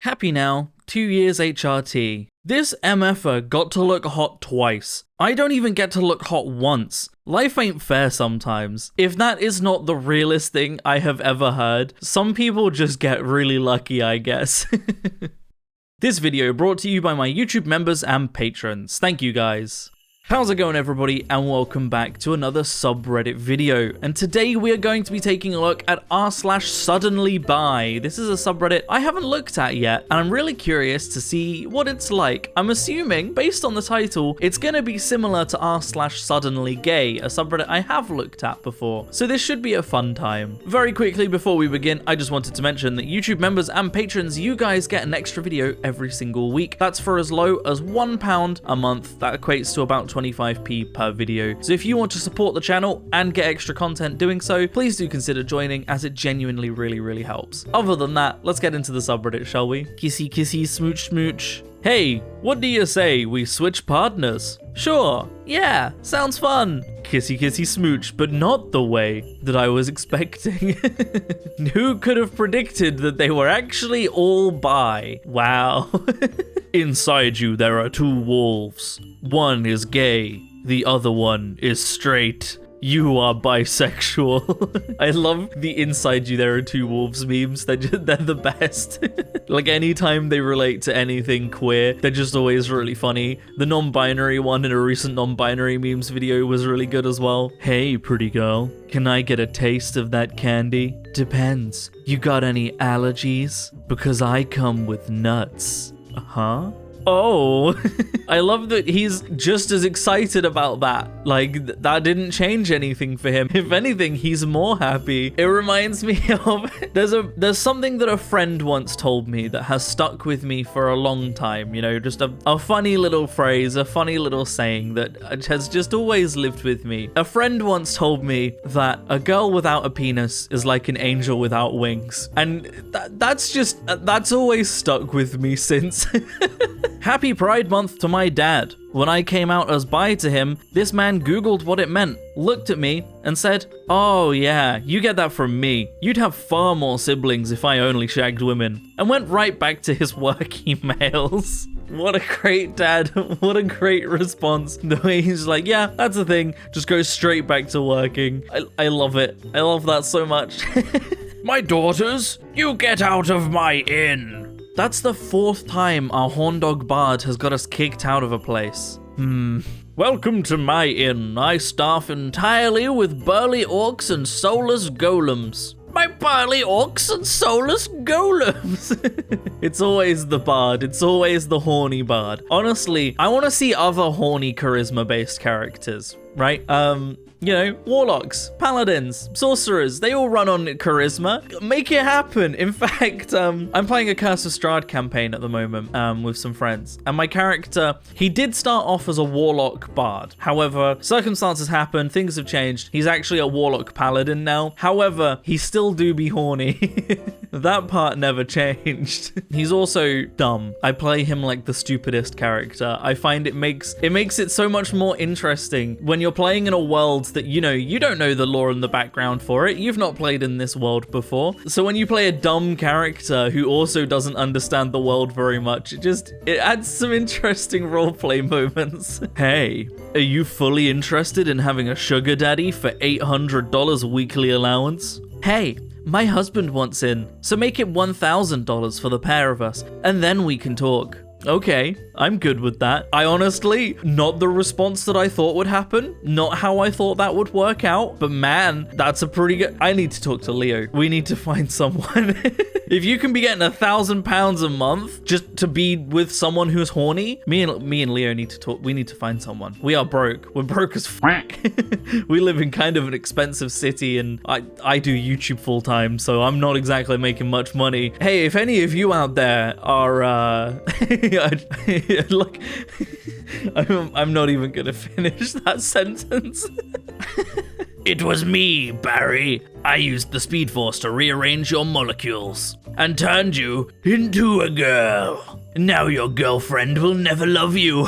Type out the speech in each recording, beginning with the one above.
Happy now, 2 years HRT. This MFer got to look hot twice. I don't even get to look hot once. Life ain't fair sometimes. If that is not the realest thing I have ever heard, some people just get really lucky, I guess. This video brought to you by my YouTube members and patrons. Thank you guys. How's it going, everybody, and welcome back to another subreddit video. And today we are going to be taking a look at r/SuddenlyBi. This is a subreddit I haven't looked at yet, and I'm really curious to see what it's like. I'm assuming, based on the title, it's gonna be similar to r/SuddenlyGay, a subreddit I have looked at before. So this should be a fun time. Very quickly before we begin, I just wanted to mention that YouTube members and patrons, you guys get an extra video every single week. That's for as low as £1 a month. That equates to about 25p per video. So if you want to support the channel and get extra content doing so, please do consider joining, as it genuinely really helps. Other than that, let's get into the subreddit, shall we? Kissy kissy, smooch smooch. Hey, what do you say we switch partners? Sure, yeah, sounds fun. Kissy kissy smooch, but not the way that I was expecting. Who could have predicted that they were actually all bi? Wow. Inside you there are two wolves. One is gay, the other one is straight. You are bisexual. I love the inside you there are two wolves memes. They're the best. Like, anytime they relate to anything queer, they're just always really funny. The non-binary one in a recent non-binary memes video was really good as well. Hey, pretty girl, can I get a taste of that candy? Depends. You got any allergies? Because I come with nuts. Huh? Oh, I love that he's just as excited about that. Like, that didn't change anything for him. If anything, he's more happy. It reminds me of, there's something that a friend once told me that has stuck with me for a long time. You know, just a funny little phrase, a funny little saying that has just always lived with me. A friend once told me that a girl without a penis is like an angel without wings. And that's always stuck with me since. Happy Pride Month to my dad. When I came out as bi to him, this man Googled what it meant, looked at me, and said, "Oh yeah, you get that from me. You'd have far more siblings if I only shagged women," and went right back to his work emails. What a great dad. What a great response. The way he's like, yeah, that's the thing. Just go straight back to working. I love it. I love that so much. My daughters, you get out of my inn. That's the 4th time our horndog bard has got us kicked out of a place. Welcome to my inn. I staff entirely with burly orcs and soulless golems. My burly orcs and soulless golems. It's always the bard. It's always the horny bard. Honestly, I want to see other horny charisma-based characters, right? You know, warlocks, paladins, sorcerers, they all run on charisma. Make it happen. In fact, I'm playing a Curse of Strahd campaign at the moment with some friends. And my character, he did start off as a warlock bard. However, circumstances happened, things have changed. He's actually a warlock paladin now. However, he still do be horny. That part never changed. He's also dumb. I play him like the stupidest character. I find it makes it so much more interesting when you're playing in a world that, you know, you don't know the lore and the background for it. You've not played in this world before. So when you play a dumb character who also doesn't understand the world very much, it adds some interesting roleplay moments. Hey, are you fully interested in having a sugar daddy for $800 weekly allowance? Hey, my husband wants in, so make it $1,000 for the pair of us, and then we can talk. Okay, I'm good with that. I honestly, not the response that I thought would happen, not how I thought that would work out, but man, that's a pretty good... I need to talk to Leo. We need to find someone. If you can be getting £1,000 a month just to be with someone who's horny, me and Leo need to talk. We need to find someone. We are broke. We're broke as fuck. We live in kind of an expensive city, and I do YouTube full time, so I'm not exactly making much money. Hey, if any of you out there are look, I'm not even gonna finish that sentence. It was me, Barry. I used the Speed Force to rearrange your molecules and turned you into a girl. Now your girlfriend will never love you.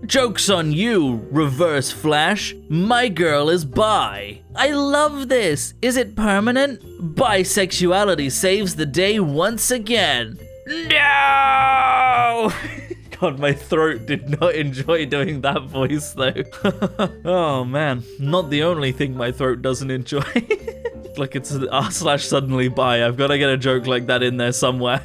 Joke's on you, Reverse Flash. My girl is bi. I love this. Is it permanent? Bisexuality saves the day once again. No! God, my throat did not enjoy doing that voice though. Oh man, not the only thing my throat doesn't enjoy. Like it's an r/SuddenlyBi. I've got to get a joke like that in there somewhere.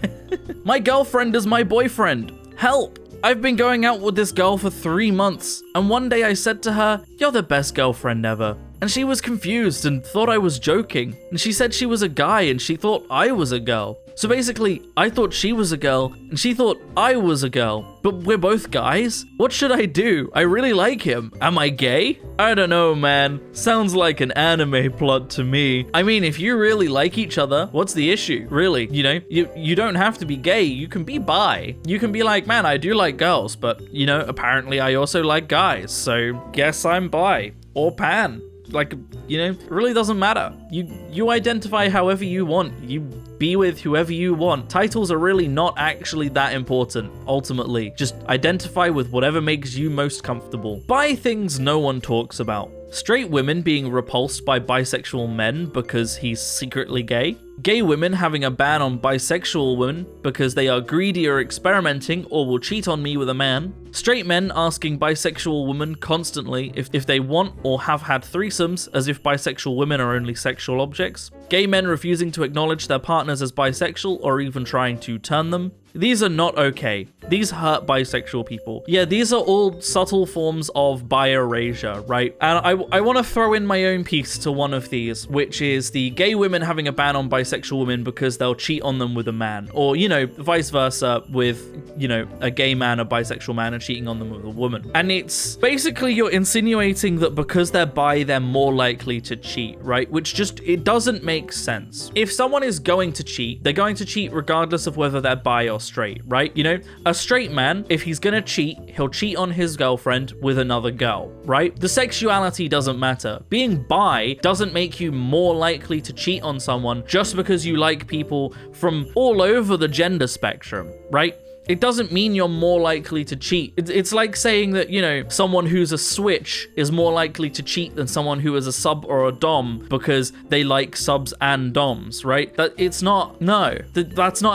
My girlfriend is my boyfriend. Help! I've been going out with this girl for 3 months, and one day I said to her, "You're the best girlfriend ever." And she was confused and thought I was joking. And she said she was a guy and she thought I was a girl. So basically, I thought she was a girl and she thought I was a girl. But we're both guys? What should I do? I really like him. Am I gay? I don't know, man. Sounds like an anime plot to me. I mean, if you really like each other, what's the issue? Really, you know, you don't have to be gay. You can be bi. You can be like, man, I do like girls, but you know, apparently I also like guys. So guess I'm bi or pan. Like, you know, it really doesn't matter. You identify however you want. You be with whoever you want. Titles are really not actually that important, ultimately. Just identify with whatever makes you most comfortable. Bi things no one talks about. Straight women being repulsed by bisexual men because he's secretly gay. Gay women having a ban on bisexual women because they are greedy or experimenting or will cheat on me with a man. Straight men asking bisexual women constantly if they want or have had threesomes, as if bisexual women are only sexual objects. Gay men refusing to acknowledge their partners as bisexual or even trying to turn them. These are not okay. These hurt bisexual people. Yeah, these are all subtle forms of bi-erasure, right? And I want to throw in my own piece to one of these, which is the gay women having a ban on bisexual women because they'll cheat on them with a man. Or, you know, vice versa with, you know, a gay man, a bisexual man, and cheating on them with a woman. And it's basically you're insinuating that because they're bi, they're more likely to cheat, right? Which just, it doesn't make sense. If someone is going to cheat, they're going to cheat regardless of whether they're bi or straight, right? You know, a straight man, if he's gonna cheat, he'll cheat on his girlfriend with another girl, right? The sexuality doesn't matter. Being bi doesn't make you more likely to cheat on someone just because you like people from all over the gender spectrum, right? It doesn't mean you're more likely to cheat. It's like saying that, you know, someone who's a switch is more likely to cheat than someone who is a sub or a dom because they like subs and doms, right? That's not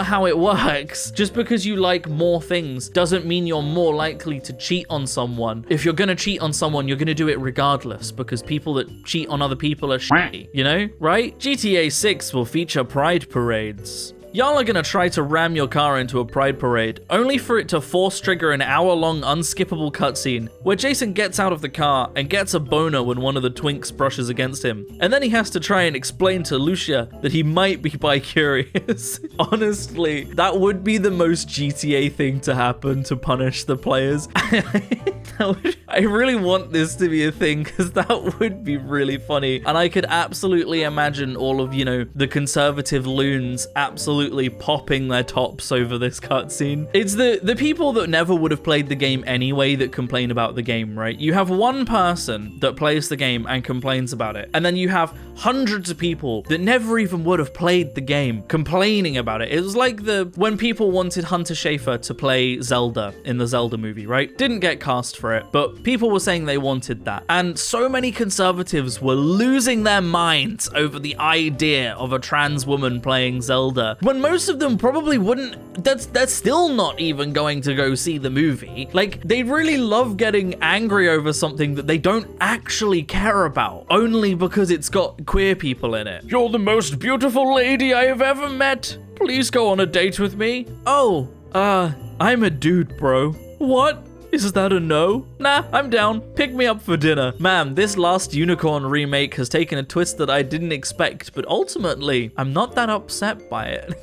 how it works. Just because you like more things doesn't mean you're more likely to cheat on someone. If you're gonna cheat on someone, you're gonna do it regardless because people that cheat on other people are shitty, you know, right? GTA 6 will feature pride parades. Y'all are gonna try to ram your car into a pride parade, only for it to force trigger an hour-long unskippable cutscene, where Jason gets out of the car and gets a boner when one of the twinks brushes against him. And then he has to try and explain to Lucia that he might be bi-curious. Honestly, that would be the most GTA thing to happen to punish the players. I really want this to be a thing, because that would be really funny. And I could absolutely imagine all of, you know, the conservative loons absolutely popping their tops over this cutscene. It's the people that never would have played the game anyway that complain about the game, right? You have one person that plays the game and complains about it, and then you have hundreds of people that never even would have played the game complaining about it. It was like when people wanted Hunter Schafer to play Zelda in the Zelda movie, right? Didn't get cast for it, but people were saying they wanted that. And so many conservatives were losing their minds over the idea of a trans woman playing Zelda, when most of them probably wouldn't. They're still not even going to go see the movie. Like, they really love getting angry over something that they don't actually care about, only because it's got queer people in it. You're the most beautiful lady I have ever met. Please go on a date with me. Oh, I'm a dude, bro. What? Is that a no? Nah, I'm down. Pick me up for dinner. Man, this Last Unicorn remake has taken a twist that I didn't expect, but ultimately, I'm not that upset by it.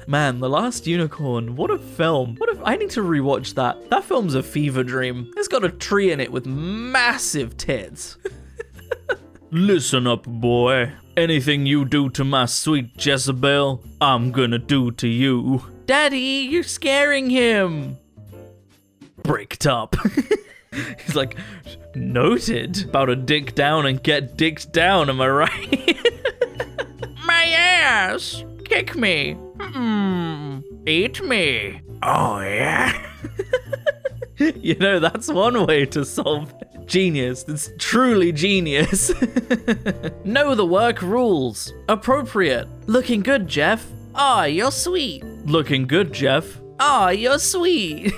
Man, The Last Unicorn, what a film. I need to rewatch that. That film's a fever dream. It's got a tree in it with massive tits. Listen up, boy. Anything you do to my sweet Jezebel, I'm gonna do to you. Daddy, you're scaring him. Bricked up. He's like, noted. About to dick down and get dicked down, am I right? My ass! Kick me. Eat me. Oh, yeah. You know, that's one way to solve it. Genius. That's truly genius. Know the work rules. Appropriate. Looking good, Jeff. Ah, you're sweet. Looking good, Jeff. Ah, you're sweet.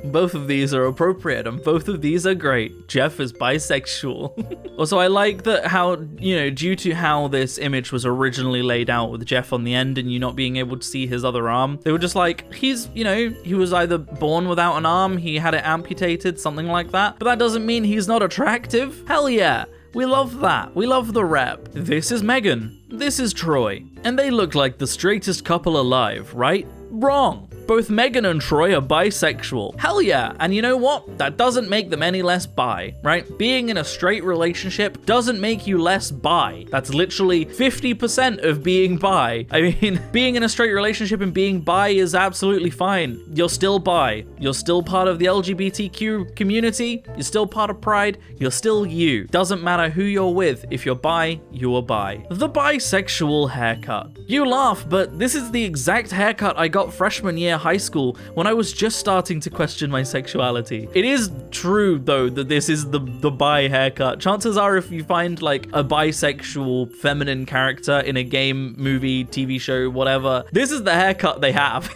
Both of these are appropriate and both of these are great. Jeff is bisexual. Also, I like that how, due to how this image was originally laid out with Jeff on the end and you not being able to see his other arm, they were just like, he was either born without an arm, he had it amputated, something like that. But that doesn't mean he's not attractive. Hell yeah. We love that. We love the rep. This is Megan. This is Troy. And they look like the straightest couple alive, right? Wrong. Both Megan and Troy are bisexual. Hell yeah. And you know what? That doesn't make them any less bi, right? Being in a straight relationship doesn't make you less bi. That's literally 50% of being bi. I mean, being in a straight relationship and being bi is absolutely fine. You're still bi. You're still part of the LGBTQ community. You're still part of Pride. You're still you. Doesn't matter who you're with. If you're bi, you're bi. The bisexual haircut. You laugh, but this is the exact haircut I got freshman year high school when I was just starting to question my sexuality. It is true though that this is the bi haircut. Chances are if you find like a bisexual feminine character in a game, movie, TV show, whatever, this is the haircut they have.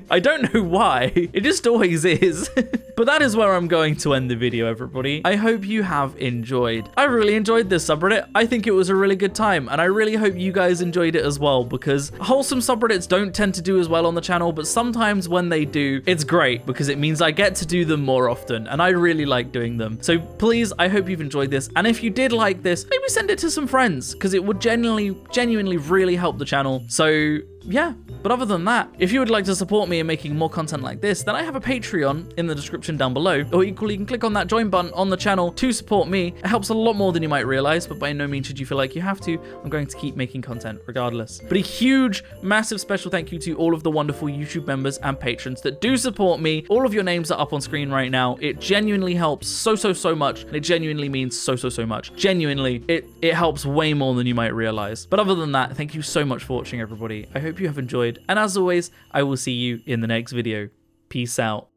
I don't know why. It just always is. But that is where I'm going to end the video, everybody. I hope you have enjoyed. I really enjoyed this subreddit. I think it was a really good time, and I really hope you guys enjoyed it as well, because wholesome subreddits don't tend to do as well on the channel, but sometimes when they do, it's great because it means I get to do them more often, and I really like doing them. So please, I hope you've enjoyed this, and if you did like this, maybe send it to some friends, because it would genuinely really help the channel. So yeah, but other than that, if you would like to support me in making more content like this, then I have a Patreon in the description down below, or equally you can click on that join button on the channel to support me. It helps a lot more than you might realize, but by no means should you feel like you have to. I'm going to keep making content regardless. But a huge, massive special thank you to all of the wonderful YouTube members and patrons that do support me. All of your names are up on screen right now. It genuinely helps so much, and it genuinely means so much. Genuinely, it helps way more than you might realize. But other than that, thank you so much for watching, everybody. I hope you have enjoyed, and as always, I will see you in the next video. Peace out.